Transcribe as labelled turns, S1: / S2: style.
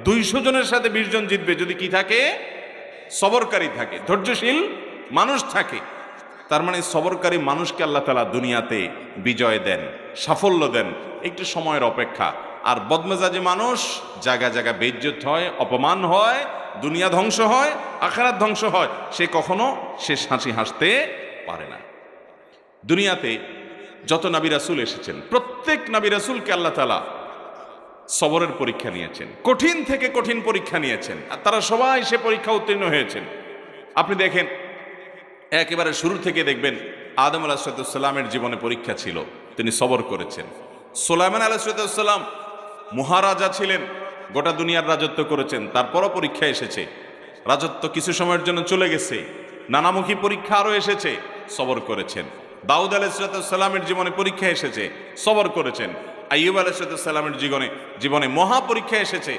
S1: 200 জনের সাথে 20 জন জিতবে যদি কি থাকে, সবরকারী থাকে, ধৈর্যশীল মানুষ থাকে। তার মানে সবরকারী মানুষকে আল্লাহ তাআলা দুনিয়াতে বিজয় দেন, সাফল্য দেন, একটু সময়ের অপেক্ষা। আর বদমেজাজি মানুষ জায়গা জায়গা বেইজ্জত হয়, অপমান হয়, দুনিয়া ধ্বংস হয়, আখিরাত ধ্বংস হয়, সে কখনো শেষ হাসি হাসতে পারে না। দুনিয়াতে যত নবী রাসূল এসেছেন, প্রত্যেক নবী রাসূলকে আল্লাহ তাআলা সবরের পরীক্ষা নিয়েছেন, কঠিন থেকে কঠিন পরীক্ষা নিয়েছেন, আর তারা সবাই সে পরীক্ষা উত্তীর্ণ হয়েছেন। আপনি দেখেন, একেবারে শুরু থেকে দেখবেন আদম আলাইহিসসালামের জীবনে পরীক্ষা ছিল, তিনি সবর করেছেন। সুলাইমান আলাইহিসসালাম মহারাজা ছিলেন, গোটা দুনিয়ার রাজত্ব করেছেন, তারপরও পরীক্ষা এসেছে। রাজত্ব কিছু সময়ের জন্য চলে গেছে, নানামুখী পরীক্ষা আরও এসেছে, সবর করেছেন। দাউদ আলাইহিসসালামের জীবনে পরীক্ষা এসেছে, সবর করেছেন। আইয়ুব আলাইহিসসালামের জীবনে মহা পরীক্ষা এসেছে,